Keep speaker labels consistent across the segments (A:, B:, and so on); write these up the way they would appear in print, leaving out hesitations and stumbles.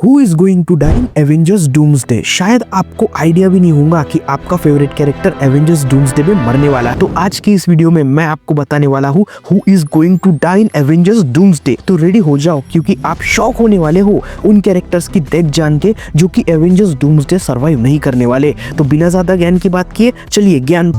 A: Who is going to die in Avengers Doomsday. शायद आपको idea भी नहीं होगा कि आपका फेवरेट कैरेक्टर एवेंजर्स डूम्सडे में मरने वाला है। तो आज की इस वीडियो में मैं आपको बताने वाला हूँ who is going to die in Avengers Doomsday. तो रेडी हो जाओ क्योंकि आप शॉक होने वाले हो उन कैरेक्टर्स की डेथ जान के जो कि एवेंजर्स डूम्सडे सर्वाइव नहीं करने वाले। तो बिना ज्यादा ज्ञान की बात किए चलिए ज्ञान।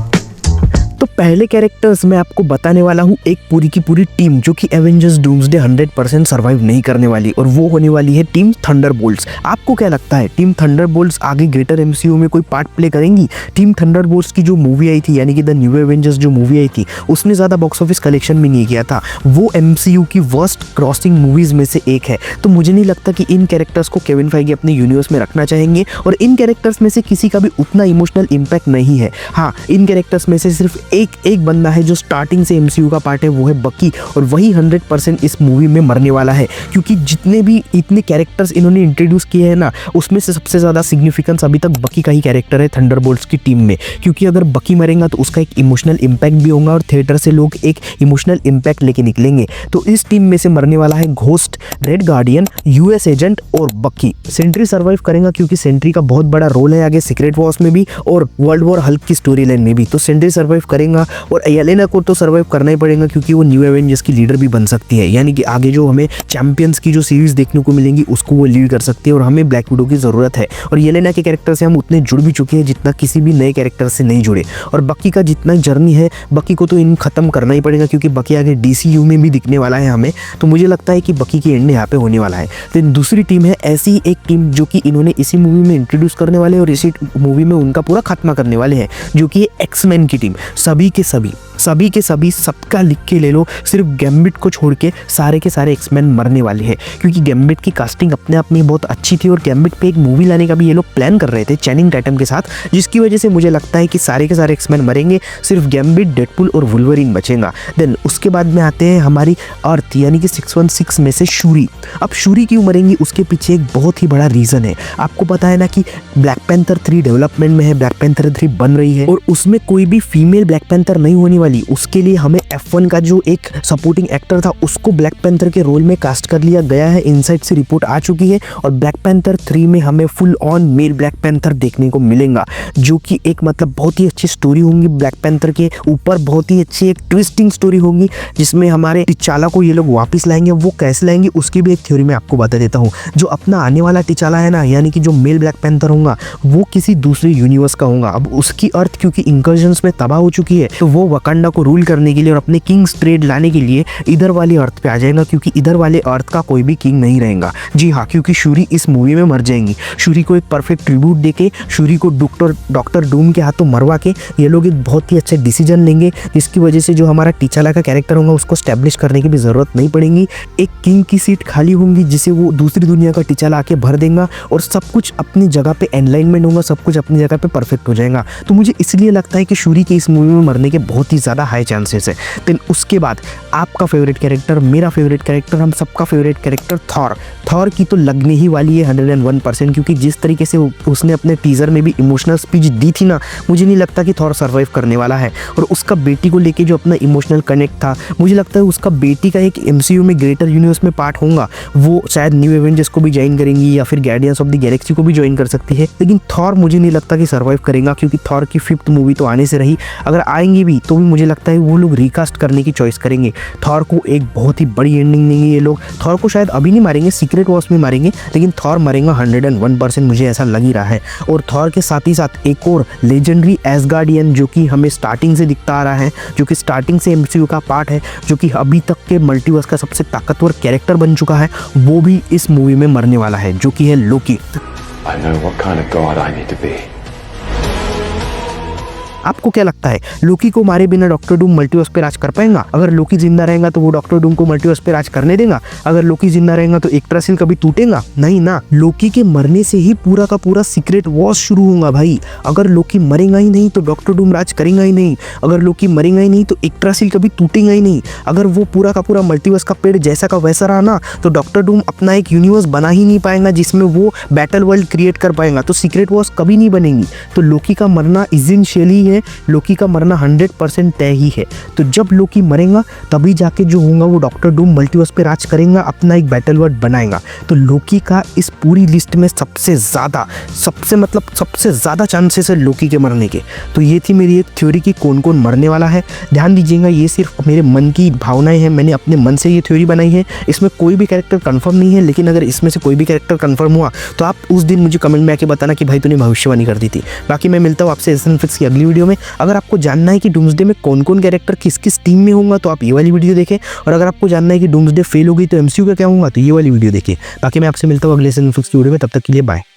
A: तो पहले कैरेक्टर्स मैं आपको बताने वाला हूँ एक पूरी की पूरी टीम जो कि एवेंजर्स डूम्सडे 100% सर्वाइव नहीं करने वाली, और वो होने वाली है टीम थंडरबोल्ट्स। आपको क्या लगता है टीम थंडरबोल्ट्स आगे ग्रेटर एमसीयू में कोई पार्ट प्ले करेंगी? टीम थंडरबोल्ट्स की जो मूवी आई थी यानी कि द न्यू एवेंजर्स जो मूवी आई थी उसने ज़्यादा बॉक्स ऑफिस कलेक्शन भी नहीं किया था। वो एमसीयू की वर्स्ट क्रॉसिंग मूवीज में से एक है। तो मुझे नहीं लगता कि इन कैरेक्टर्स को केविन फाइगी अपने यूनिवर्स में रखना चाहेंगे, और इन कैरेक्टर्स में से किसी का भी उतना इमोशनल इम्पैक्ट नहीं है। हाँ, इन कैरेक्टर्स में से सिर्फ एक बंदा है जो स्टार्टिंग से एमसीयू का पार्ट है, वो है बकी, और वही 100% इस मूवी में मरने वाला है। क्योंकि जितने भी इतने कैरेक्टर्स इन्होंने इंट्रोड्यूस किए हैं ना, उसमें से सबसे ज़्यादा सिग्निफिकेंस अभी तक बकी का ही कैरेक्टर है थंडरबोल्ट्स की टीम में। क्योंकि अगर बकी मरेगा तो उसका एक इमोशनल इम्पैक्ट भी होगा और थिएटर से लोग एक इमोशनल इम्पैक्ट लेके निकलेंगे। तो इस टीम में से मरने वाला है ghost, red guardian, US agent और बकी। सेंट्री सर्वाइव करेगा क्योंकि सेंट्री का बहुत बड़ा रोल है आगे सीक्रेट वॉर्स में भी और वर्ल्ड वॉर हल्क की स्टोरी लाइन में भी। तो सेंट्री सर्वाइव करेगा, और येलेना को तो सर्वाइव करना ही पड़ेगा क्योंकि वो न्यू एवेंजर्स की लीडर भी बन सकती है। यानी कि आगे जो हमें चैंपियंस की जो सीरीज देखने को मिलेंगी उसको वो लीड कर सकती है, और हमें ब्लैक विडो की ज़रूरत है। और येलेना के कैरेक्टर से हम उतने जुड़ भी चुके हैं जितना किसी भी नए कैरेक्टर से नहीं जुड़े। और बकी का जितना जर्नी है, बकी को तो इन खत्म करना ही पड़ेगा क्योंकि बकी आगे डीसीयू में भी दिखने वाला है हमें। तो मुझे लगता है कि बकी की एंड यहाँ पे होने वाला है। तो दूसरी टीम है ऐसी ही एक टीम जो कि इन्होंने इसी मूवी में इंट्रोड्यूस करने वाले और इसी मूवी में उनका पूरा खात्मा करने वाले हैं, जो कि एक्समैन की टीम। सभी के सभी सबका लिख के ले लो, सिर्फ गैम्बिट को छोड़ के सारे के सारे एक्समैन मरने वाले हैं। क्योंकि गैम्बिट की कास्टिंग अपने आप में बहुत अच्छी थी और गैम्बिट पे एक मूवी लाने का भी ये लोग प्लान कर रहे थे चैनिंग टैटम के साथ, जिसकी वजह से मुझे लगता है कि सारे के सारे एक्समैन मरेंगे, सिर्फ गैम्बिट, डेडपुल और वुल्वरीन बचेगा। देन उसके बाद में आते हैं हमारी अर्थ यानी कि 616 में से शूरी। अब शूरी क्यों मरेंगी उसके पीछे एक बहुत ही बड़ा रीज़न है। आपको पता है ना कि ब्लैक पैंथर 3 डेवलपमेंट में है, ब्लैक पैंथर 3 बन रही है और उसमें कोई भी फीमेल ब्लैक पैंथर नहीं होने वाली। उसके लिए हमें F1 का जो एक सपोर्टिंग एक्टर था उसको ब्लैक पैंथर के रोल में कास्ट कर लिया गया है। इनसाइड से रिपोर्ट आ चुकी है और ब्लैक पैंथर 3 में हमें full on male black panther देखने को मिलेगा, जो कि एक मतलब बहुत ही अच्छी स्टोरी होंगी। ब्लैक पैंथर के ऊपर बहुत ही अच्छी एक ट्विस्टिंग स्टोरी होगी जिसमें हमारे टिचाला को ये लोग वापस लाएंगे। वो कैसे लाएंगे उसकी भी एक थ्योरी मैं आपको बता देता हूँ। जो अपना आने वाला टिचाला है ना, यानी कि जो मेल ब्लैक पैंथर होगा वो किसी दूसरे यूनिवर्स का होगा। अब उसकी अर्थ क्योंकि इंकर्जन्स में तबाह हो चुकी है, तो वो वकांडा को रूल करने के लिए और अपने किंग्स ट्रेड लाने के लिए इधर वाली अर्थ पे आ जाएगा, क्योंकि इधर वाले अर्थ का कोई भी किंग नहीं रहेगा। जी हाँ, क्योंकि शूरी इस मूवी में मर जाएंगी। शूरी को एक परफेक्ट ट्रिब्यूट देके, शूरी को डॉक्टर डूम के हाथों मरवा के ये लोग एक बहुत ही अच्छे डिसीजन लेंगे, जिसकी वजह से जो हमारा टिचाला का कैरेक्टर होगा उसको स्टैब्लिश करने की भी जरूरत नहीं पड़ेगी। एक किंग की सीट खाली होंगी जिसे वो दूसरी दुनिया का टिचाला आके भर देगा और सब कुछ अपनी जगह पे एनलाइनमेंट होगा, सब कुछ अपनी जगह पे परफेक्ट हो जाएगा। तो मुझे इसलिए लगता है कि शूरी के इस मूवी में मरने के बहुत ही ज़्यादा हाई चांसेस है। देन उसके बाद आपका फेवरेट कैरेक्टर, मेरा फेवरेट कैरेक्टर, हम सबका फेवरेट कैरेक्टर थॉर की तो लगने ही वाली है 101%, क्योंकि जिस तरीके से उसने अपने टीजर में भी इमोशनल स्पीच दी थी ना, मुझे नहीं लगता कि थॉर सर्वाइव करने वाला है। और उसका बेटी को लेके जो अपना इमोशनल कनेक्ट था, मुझे लगता है उसका बेटी का एक एमसीयू में ग्रेटर यूनिवर्स में पार्ट होगा। वो शायद न्यू एवेंजर्स को भी ज्वाइन करेंगी या फिर गार्डियंस ऑफ द गैलेक्सी को भी ज्वाइन कर सकती है। लेकिन थॉर मुझे नहीं लगता कि सर्वाइव करेगा, क्योंकि थॉर की 5th मूवी तो आने से रही, अगर आएंगी भी तो भी मुझे लगता है वो लोग रिकास्ट करने की चॉइस करेंगे। थॉर को एक बहुत ही बड़ी एंडिंग देंगे ये लोग। थॉर को शायद अभी नहीं मारेंगे, सीक्रेट वॉर्स में मारेंगे, लेकिन थॉर मरेगा 101%, मुझे ऐसा लग ही रहा है। और थॉर के साथ ही साथ एक और लेजेंडरी एसगार्डियन जो कि हमें स्टार्टिंग से दिखता आ रहा है, जो कि स्टार्टिंग से एमसीयू का पार्ट है, जो कि अभी तक के मल्टीवर्स का सबसे ताकतवर कैरेक्टर बन चुका है, वो भी इस मूवी में मरने वाला है, जो कि है लोकी।
B: I know what kind of god I need to be.
A: आपको क्या लगता है लोकी को मारे बिना डॉक्टर डूम मल्टीवर्स पे राज कर पाएगा? अगर लोकी जिंदा रहेगा तो वो डॉक्टर डूम को मल्टीवर्स पे राज करने देगा? अगर लोकी जिंदा रहेगा तो यggdrasil कभी टूटेगा? नहीं ना। लोकी के मरने से ही पूरा का पूरा सीक्रेट वॉर्स शुरू होगा भाई। अगर लोकी मरेगा ही नहीं तो डॉक्टर डूम राज करेगा ही नहीं। अगर लोकी मरेगा ही नहीं तो यggdrasil कभी टूटेगा ही नहीं। अगर वो पूरा का पूरा मल्टीवर्स का पेड़ जैसा का वैसा रहा ना, तो डॉक्टर डूम अपना एक यूनिवर्स बना ही नहीं पाएगा जिसमें वो बैटल वर्ल्ड क्रिएट कर पाएगा, तो सीक्रेट वॉर्स कभी नहीं बनेगी। तो लोकी का मरना इसेंशियली है में लोकी का मरना 100% तय ही है। तो जब लोकी मरेगा तभी जाके जो होगा वो डॉक्टर डूम मल्टीवर्स पे राज करेगा, अपना एक बैटल वर्ड बनाएगा। तो लोकी का इस पूरी लिस्ट में सबसे ज़्यादा चांसेस है लोकी के मरने के। तो ये थी मेरी एक थ्योरी कि कौन कौन मरने वाला है। ध्यान दीजिएगा ये सिर्फ मेरे मन की भावनाएं हैं, मैंने अपने मन से ये थ्योरी बनाई है, इसमें कोई भी कैरेक्टर कंफर्म नहीं है। लेकिन अगर इसमें से कोई भी कैरेक्टर कंफर्म हुआ तो आप उस दिन मुझे कमेंट में आके बताना कि भाई तूने भविष्यवाणी कर दी थी। बाकी मैं मिलता हूँ आपसे एसन फिक्स की अगली वीडियो में। अगर आपको जानना है कि डूम्सडे में कौन कौन कैरेक्टर किस किस टीम में होगा तो आप ये वाली वीडियो देखें, और अगर आपको जानना है कि डूम्सडे फेल हो गई तो एमसीयू का क्या होगा तो ये वाली वीडियो देखिए। बाकी मैं आपसे मिलता हूँ अगले एसन फिक्स की वीडियो में, तब तक के लिए बाय।